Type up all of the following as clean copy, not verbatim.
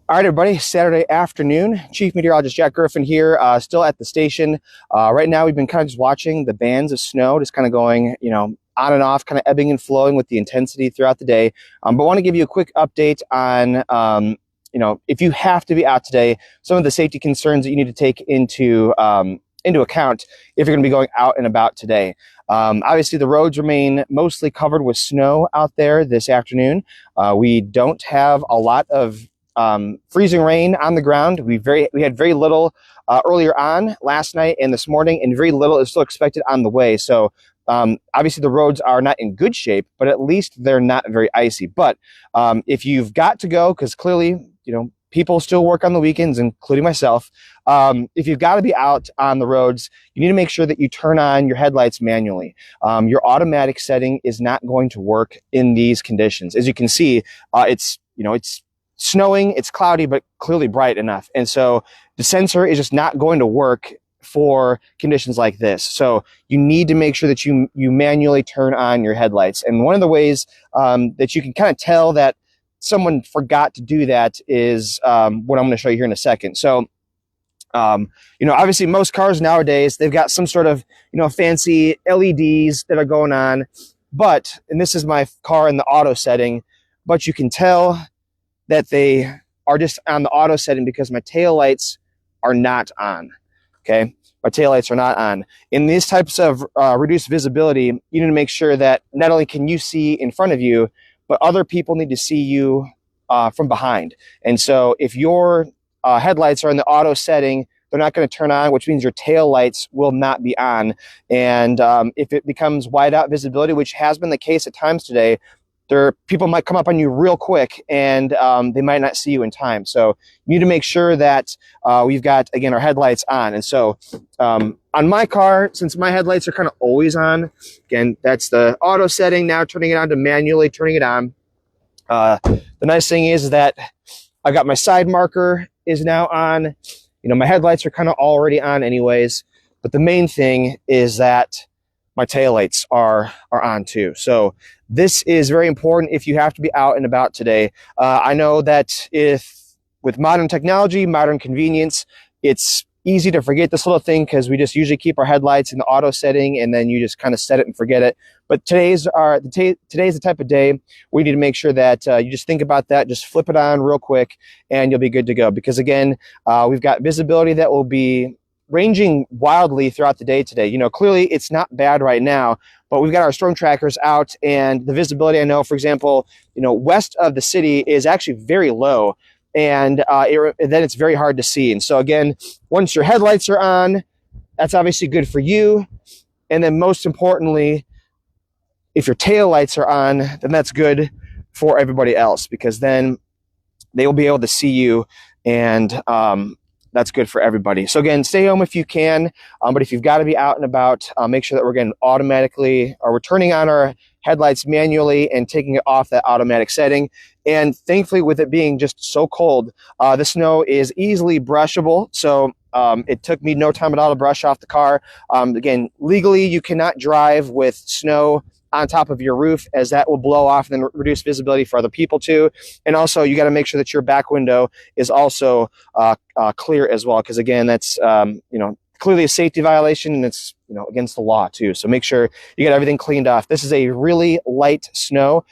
All right, everybody, Saturday afternoon. Chief Meteorologist Jack Gerfen here, still at the station. Right now, we've been kind of just watching the bands of snow, just kind of going, on and off, kind of ebbing and flowing with the intensity throughout the day. But I want to give you a quick update on, if you have to be out today, some of the safety concerns that you need to take into account if you're going to be going out and about today. Obviously, the roads remain mostly covered with snow out there this afternoon. We don't have a lot of freezing rain on the ground. We had very little earlier on last night and this morning, and very little is still expected on the way. So obviously the roads are not in good shape, but at least they're not very icy. But if you've got to go, because clearly, people still work on the weekends, including myself. If you've got to be out on the roads, you need to make sure that you turn on your headlights manually. Your automatic setting is not going to work in these conditions. As you can see, it's snowing, it's cloudy, but clearly bright enough. And so the sensor is just not going to work for conditions like this. So you need to make sure that you manually turn on your headlights. And one of the ways that you can kind of tell that someone forgot to do that is what I'm going to show you here in a second. So, obviously most cars nowadays, they've got some sort of, fancy LEDs that are going on, and this is my car in the auto setting, but you can tell that they are just on the auto setting because my taillights are not on, okay? My taillights are not on. In these types of reduced visibility, you need to make sure that not only can you see in front of you, but other people need to see you from behind. And so if your headlights are in the auto setting, they're not going to turn on, which means your tail lights will not be on. And if it becomes wide out visibility, which has been the case at times today, people might come up on you real quick and they might not see you in time. So you need to make sure that we've got, again, our headlights on. And so on my car, since my headlights are kind of always on, again, that's the auto setting. Now turning it on to manually turning it on. The nice thing is that I've got my side marker is now on. My headlights are kind of already on anyways. But the main thing is that my taillights are on too. So this is very important if you have to be out and about today. I know that with modern technology, modern convenience, it's easy to forget this little thing because we just usually keep our headlights in the auto setting and then you just kind of set it and forget it. But today's the type of day we need to make sure that you just think about that, just flip it on real quick and you'll be good to go. Because again, we've got visibility that will be ranging wildly throughout the day today. Clearly it's not bad right now, but we've got our storm trackers out and the visibility, I know, for example, west of the city is actually very low and then it's very hard to see. And so again, once your headlights are on, that's obviously good for you. And then most importantly, if your tail lights are on, then that's good for everybody else because then they will be able to see you and that's good for everybody. So again, stay home if you can, but if you've got to be out and about, make sure that we're turning on our headlights manually and taking it off that automatic setting. And thankfully, with it being just so cold, the snow is easily brushable. So it took me no time at all to brush off the car. Again, legally, you cannot drive with snow on top of your roof as that will blow off and then reduce visibility for other people too. And also you got to make sure that your back window is also clear as well. Cause again, that's, clearly a safety violation and it's, against the law too. So make sure you get everything cleaned off. This is a really light snow.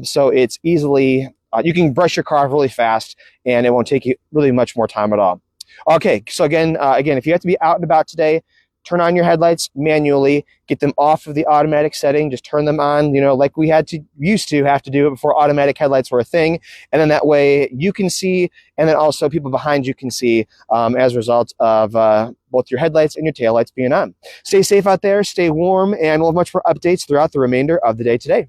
So it's easily, you can brush your car really fast and it won't take you really much more time at all. Okay. So again, if you have to be out and about today, turn on your headlights manually, get them off of the automatic setting, just turn them on, like we used to have to do it before automatic headlights were a thing. And then that way you can see, and then also people behind you can see as a result of both your headlights and your taillights being on. Stay safe out there, stay warm, and we'll have much more updates throughout the remainder of the day today.